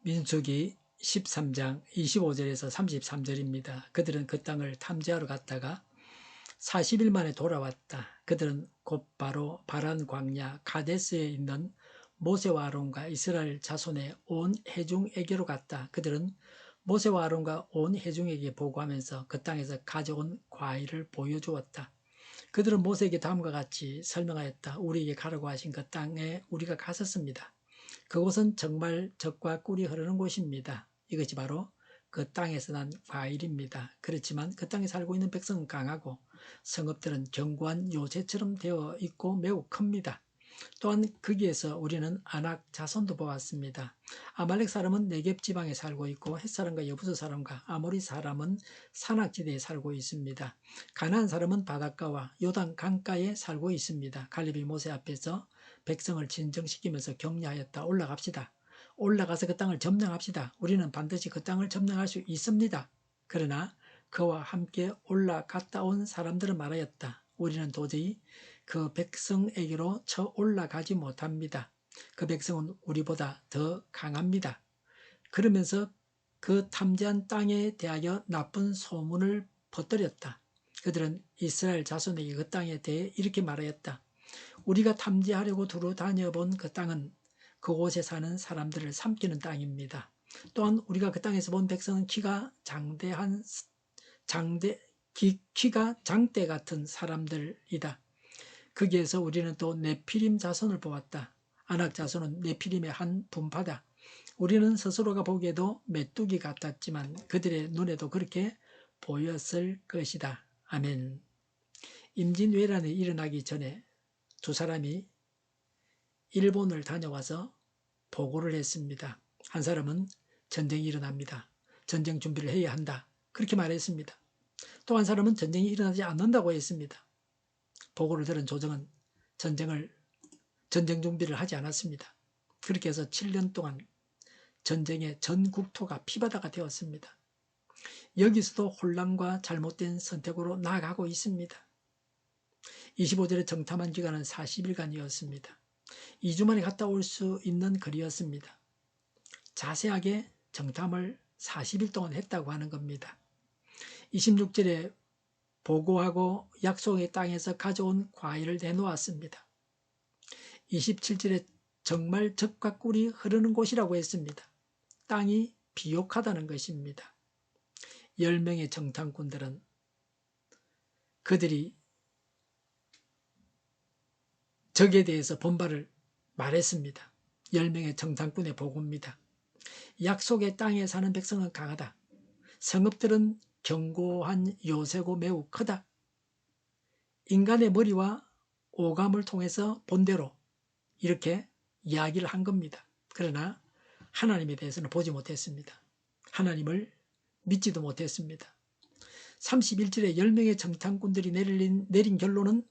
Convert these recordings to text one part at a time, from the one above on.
민수기 13장 25절에서 33절입니다. 그들은 그 땅을 탐지하러 갔다가 40일 만에 돌아왔다. 그들은 곧바로 바란 광야 가데스에 있는 모세와 아론과 이스라엘 자손의 온 회중에게로 갔다. 그들은 모세와 아론과 온 회중에게 보고하면서 그 땅에서 가져온 과일을 보여주었다. 그들은 모세에게 다음과 같이 설명하였다. 우리에게 가라고 하신 그 땅에 우리가 갔었습니다. 그곳은 정말 젖과 꿀이 흐르는 곳입니다. 이것이 바로 그 땅에서 난 과일입니다. 그렇지만 그 땅에 살고 있는 백성은 강하고 성읍들은 견고한 요새처럼 되어 있고 매우 큽니다. 또한 거기에서 우리는 아낙 자손도 보았습니다. 아말렉 사람은 네겝 지방에 살고 있고 헷 사람과 여부스 사람과 아모리 사람은 산악지대에 살고 있습니다. 가나안 사람은 바닷가와 요단 강가에 살고 있습니다. 갈렙이 모세 앞에서 백성을 진정시키면서 격려하였다. 올라갑시다. 올라가서 그 땅을 점령합시다. 우리는 반드시 그 땅을 점령할 수 있습니다. 그러나 그와 함께 올라갔다 온 사람들은 말하였다. 우리는 도저히 그 백성에게로 쳐 올라가지 못합니다. 그 백성은 우리보다 더 강합니다. 그러면서 그 탐지한 땅에 대하여 나쁜 소문을 퍼뜨렸다. 그들은 이스라엘 자손에게 그 땅에 대해 이렇게 말하였다. 우리가 탐지하려고 두루 다녀본 그 땅은 그곳에 사는 사람들을 삼키는 땅입니다. 또한 우리가 그 땅에서 본 백성은 키가 장대 같은 사람들이다. 거기에서 우리는 또 네피림 자손을 보았다. 아낙 자손은 네피림의 한 분파다. 우리는 스스로가 보기에도 메뚜기 같았지만 그들의 눈에도 그렇게 보였을 것이다. 아멘. 임진왜란이 일어나기 전에 두 사람이 일본을 다녀와서 보고를 했습니다. 한 사람은 전쟁이 일어납니다. 전쟁 준비를 해야 한다. 그렇게 말했습니다. 또 한 사람은 전쟁이 일어나지 않는다고 했습니다. 보고를 들은 조정은 전쟁 준비를 하지 않았습니다. 그렇게 해서 7년 동안 전쟁의 전 국토가 피바다가 되었습니다. 여기서도 혼란과 잘못된 선택으로 나아가고 있습니다. 25절에 정탐한 기간은 40일간이었습니다. 2주 만에 갔다 올 수 있는 거리였습니다. 자세하게 정탐을 40일 동안 했다고 하는 겁니다. 26절에 보고하고 약속의 땅에서 가져온 과일을 내놓았습니다. 27절에 정말 젖과 꿀이 흐르는 곳이라고 했습니다. 땅이 비옥하다는 것입니다. 10명의 정탐꾼들은 그들이 적에 대해서 본바를 말했습니다. 10명의 정탐꾼의 보고입니다. 약속의 땅에 사는 백성은 강하다. 성읍들은 견고한 요새고 매우 크다. 인간의 머리와 오감을 통해서 본대로 이렇게 이야기를 한 겁니다. 그러나 하나님에 대해서는 보지 못했습니다. 하나님을 믿지도 못했습니다. 31절에 10명의 정탐꾼들이 내린 결론은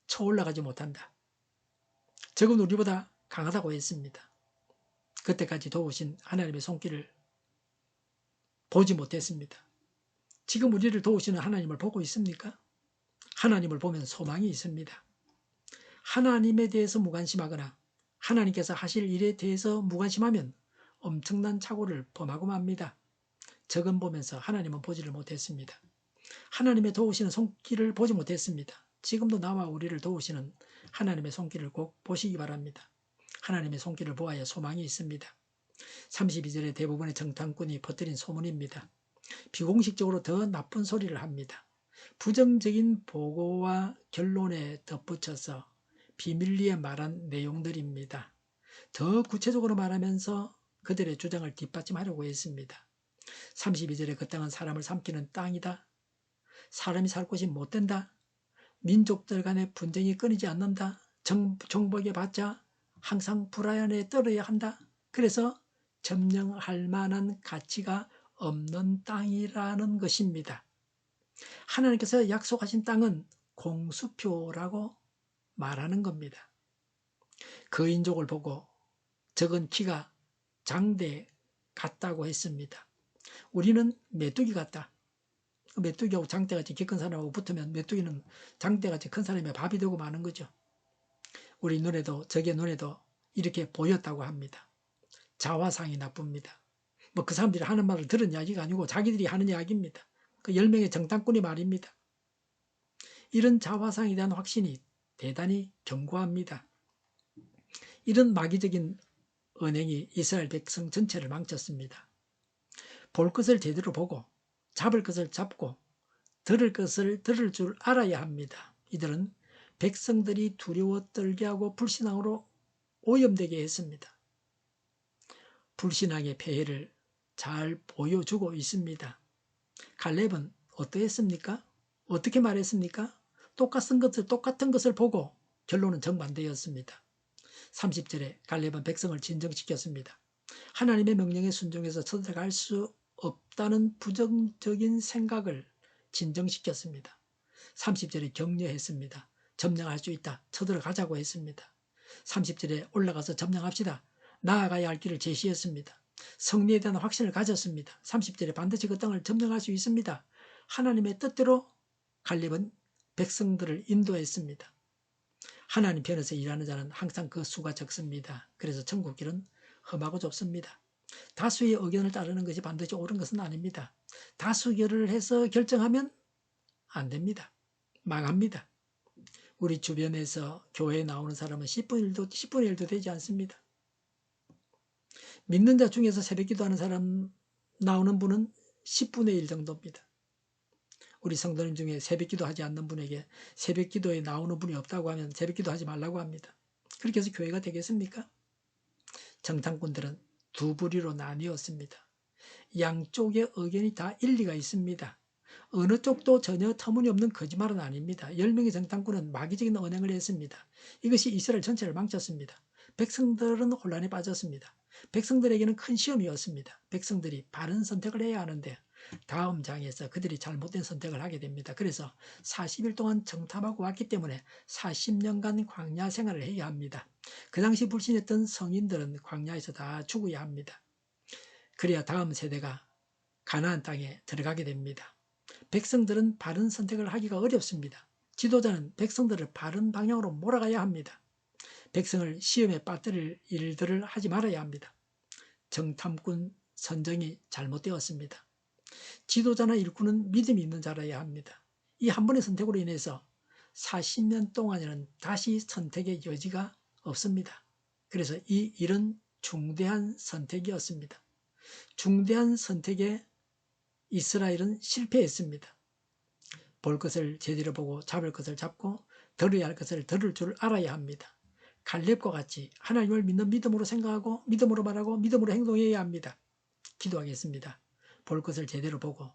쳐 올라가지 못한다. 적은 우리보다 강하다고 했습니다. 그때까지 도우신 하나님의 손길을 보지 못했습니다. 지금 우리를 도우시는 하나님을 보고 있습니까? 하나님을 보면 소망이 있습니다. 하나님에 대해서 무관심하거나 하나님께서 하실 일에 대해서 무관심하면 엄청난 착오를 범하고 맙니다. 적은 보면서 하나님은 보지를 못했습니다. 하나님의 도우시는 손길을 보지 못했습니다. 지금도 나와 우리를 도우시는 하나님의 손길을 꼭 보시기 바랍니다. 하나님의 손길을 보아야 소망이 있습니다. 32절에 대부분의 정탐꾼이 퍼뜨린 소문입니다. 비공식적으로 더 나쁜 소리를 합니다. 부정적인 보고와 결론에 덧붙여서 비밀리에 말한 내용들입니다. 더 구체적으로 말하면서 그들의 주장을 뒷받침하려고 했습니다. 32절에 그 땅은 사람을 삼키는 땅이다. 사람이 살 곳이 못 된다. 민족들 간의 분쟁이 끊이지 않는다. 정복에 받자 항상 불안에 떨어야 한다. 그래서 점령할 만한 가치가 없는 땅이라는 것입니다. 하나님께서 약속하신 땅은 공수표라고 말하는 겁니다. 거인족을 보고 적은 키가 장대 같다고 했습니다. 우리는 메뚜기 같다. 메뚜기하고 장대같이 키 큰 사람하고 붙으면 메뚜기는 장대같이 큰 사람의 밥이 되고 마는 거죠. 우리 눈에도 적의 눈에도 이렇게 보였다고 합니다. 자화상이 나쁩니다. 뭐 그 사람들이 하는 말을 들은 이야기가 아니고 자기들이 하는 이야기입니다. 그 10명의 정탐꾼이 말입니다. 이런 자화상에 대한 확신이 대단히 견고합니다. 이런 마귀적인 언행이 이스라엘 백성 전체를 망쳤습니다. 볼 것을 제대로 보고 잡을 것을 잡고 들을 것을 들을 줄 알아야 합니다. 이들은 백성들이 두려워 떨게 하고 불신앙으로 오염되게 했습니다. 불신앙의 폐해를 잘 보여주고 있습니다. 갈렙은 어떠했습니까? 어떻게 말했습니까? 똑같은 것을 보고 결론은 정반대였습니다. 30절에 갈렙은 백성을 진정시켰습니다. 하나님의 명령에 순종해서 쳐들어갈 수 없다는 부정적인 생각을 진정시켰습니다. 30절에 격려했습니다. 점령할 수 있다. 쳐들어가자고 했습니다. 30절에 올라가서 점령합시다. 나아가야 할 길을 제시했습니다. 승리에 대한 확신을 가졌습니다. 30절에 반드시 그 땅을 점령할 수 있습니다. 하나님의 뜻대로 갈렙은 백성들을 인도했습니다. 하나님 편에서 일하는 자는 항상 그 수가 적습니다. 그래서 천국길은 험하고 좁습니다. 다수의 의견을 따르는 것이 반드시 옳은 것은 아닙니다. 다수결을 해서 결정하면 안 됩니다. 망합니다. 우리 주변에서 교회에 나오는 사람은 10분의 1도 되지 않습니다. 믿는 자 중에서 새벽 기도하는 사람 나오는 분은 10분의 1 정도입니다. 우리 성도님 중에 새벽 기도하지 않는 분에게 새벽 기도에 나오는 분이 없다고 하면 새벽 기도하지 말라고 합니다. 그렇게 해서 교회가 되겠습니까? 정탐꾼들은 두 부류로 나뉘었습니다. 양쪽의 의견이 다 일리가 있습니다. 어느 쪽도 전혀 터무니없는 거짓말은 아닙니다. 10명의 정탐꾼은 마귀적인 언행을 했습니다. 이것이 이스라엘 전체를 망쳤습니다. 백성들은 혼란에 빠졌습니다. 백성들에게는 큰 시험이었습니다. 백성들이 바른 선택을 해야 하는데 다음 장에서 그들이 잘못된 선택을 하게 됩니다. 그래서 40일 동안 정탐하고 왔기 때문에 40년간 광야 생활을 해야 합니다. 그 당시 불신했던 성인들은 광야에서 다 죽어야 합니다. 그래야 다음 세대가 가나안 땅에 들어가게 됩니다. 백성들은 바른 선택을 하기가 어렵습니다. 지도자는 백성들을 바른 방향으로 몰아가야 합니다. 백성을 시험에 빠뜨릴 일들을 하지 말아야 합니다. 정탐꾼 선정이 잘못되었습니다. 지도자나 일꾼은 믿음이 있는 자라야 합니다. 이 한 번의 선택으로 인해서 40년 동안에는 다시 선택의 여지가 없습니다. 그래서 이 일은 중대한 선택이었습니다. 중대한 선택에 이스라엘은 실패했습니다. 볼 것을 제대로 보고 잡을 것을 잡고 들어야 할 것을 들을 줄 알아야 합니다. 갈렙과 같이 하나님을 믿는 믿음으로 생각하고 믿음으로 말하고 믿음으로 행동해야 합니다. 기도하겠습니다. 볼 것을 제대로 보고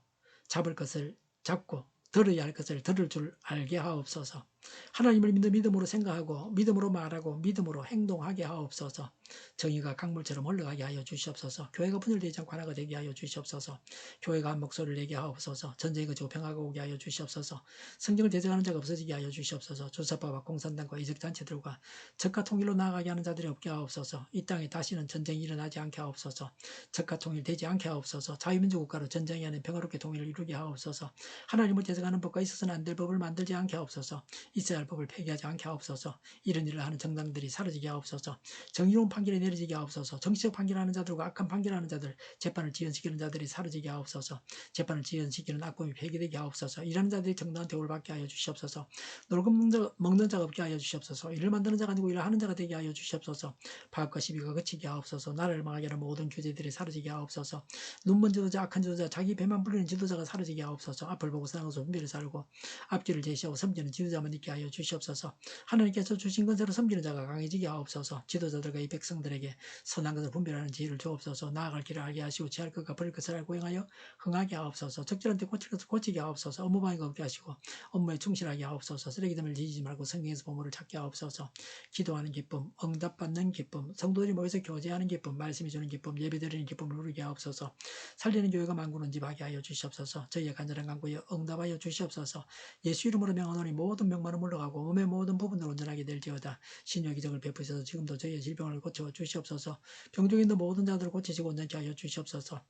잡을 것을 잡고 들어야 할 것을 들을 줄 알게 하옵소서. 하나님을 믿는 믿음으로 생각하고 믿음으로 말하고 믿음으로 행동하게 하옵소서. 정의가 강물처럼 흘러가게 하여 주시옵소서. 교회가 분열되지 않고 하나가 되게 하여 주시옵소서. 교회가 한 목소리를 내게 하옵소서. 전쟁이 그치고 평화가 오게 하여 주시옵소서. 성경을 대적하는 자가 없어지게 하여 주시옵소서. 조사파와 공산당과 이적단체들과 적과 통일로 나아가게 하는 자들이 없게 하옵소서. 이 땅에 다시는 전쟁이 일어나지 않게 하옵소서. 적과 통일되지 않게 하옵소서. 자유민주 국가로 전쟁이 아닌 평화롭게 통일을 이루게 하옵소서. 하나님을 대적하는 법과 있어서는 안 될 법을 만들지 않게 하옵소서. 있어야 할 법을 폐기하지 않게 하옵소서. 이런 일을 하는 정당들이 사라지게 하옵소서. 정의로운 판결이 내려지게 하옵소서. 정치적 판결하는 자들과 악한 판결하는 자들, 재판을 지연시키는 자들이 사라지게 하옵소서. 재판을 지연시키는 악범이 폐기되게 하옵소서. 일하는 자들이 정당한 대우를 받게 하여 주시옵소서. 놀고 먹는 자가 없게 하여 주시옵소서. 일을 만드는 자가 아니고 일을 하는 자가 되게 하여 주시옵소서. 파업과 시비가 그치게 하옵소서. 나라를 망하게 하는 모든 규제들이 사라지게 하옵소서. 눈먼 지도자, 악한 지도자, 자기 배만 부리는 지도자가 사라지게 하옵소서. 앞을 보고 사랑하고 분별을 살고 앞길을 제시하고 섬기는 지도자만 있게 하여 주시옵소서. 하나님께서 주신 건세로 섬기는 자가 강해지게 하옵소서. 지도자들과 이 백성들에게 선한 것을 분별하는 지혜를 주옵소서. 나아갈 길을 알게 하시고 취할 것과 버릴 것을 알고 행하여 흥하게 하옵소서. 적절한 때 고칠 것을 고치게 하옵소서. 업무 방해가 없게 하시고 업무에 충실하게 하옵소서. 쓰레기됨을 지지지 말고 성경에서 보물을 찾게 하옵소서. 기도하는 기쁨, 응답받는 기쁨, 성도들이 모여서 교제하는 기쁨, 말씀이 주는 기쁨, 예배드리는 기쁨을 누리게 하옵소서. 살리는 교회가 만군은 집하게 하여 주시옵소서. 저희의 간절한 간구에 응답하여 주시옵소서. 예수 이름으로 명하노니 모든 병만은 물러가고 몸의 모든 부분을 온전하게 될지어다. 신유의 기적을 베푸셔서 지금도 저희의 질병을 고쳐 주시옵소서. 병중에 있는 모든 자들을 고치시고 온전케 하여 주시옵소서.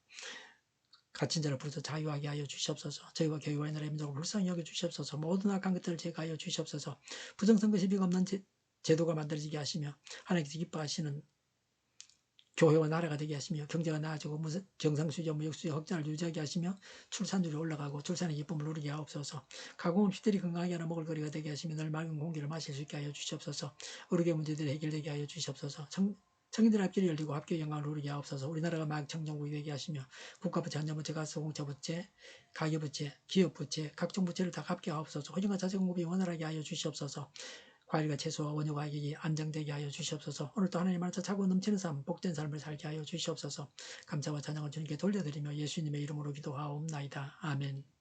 갇힌 자를 부르서 자유하게 하여 주시옵소서. 저희와 교회와 나라의 민족을 불쌍히 여겨 주시옵소서. 모든 악한 것들을 제거하여 주시옵소서. 부정선거 시비가 없는 제도가 만들어지게 하시며 하나님께서 기뻐하시는 교회와 나라가 되게 하시며 경제가 나아지고 경상수지 무역수지 흑자를 유지하게 하시며 출산율이 올라가고 출산의 기쁨을 누리게 하옵소서. 가공업 시들이 건강하게 하나 먹을 거리가 되게 하시며 늘 맑은 공기를 마실 수 있게 하여 주시옵소서. 의료계 문제들이 해결되게 하여 주시옵소서. 청인들 앞길이 열리고 합격의 영광을 누리게 하옵소서. 우리나라가 막 청정국이 되게 하시며 국가부채, 한전부채, 가스공사부채, 가계부채, 기업부채, 각종 부채를 다 갚게 하옵소서. 호정과 자재공급이 원활하게 하여 주시옵소서. 과일과 채소와 원유 가격이 안정되게 하여 주시옵소서. 오늘도 하나님 안에서 차고 넘치는 삶, 복된 삶을 살게 하여 주시옵소서. 감사와 찬양을 주님께 돌려드리며 예수님의 이름으로 기도하옵나이다. 아멘.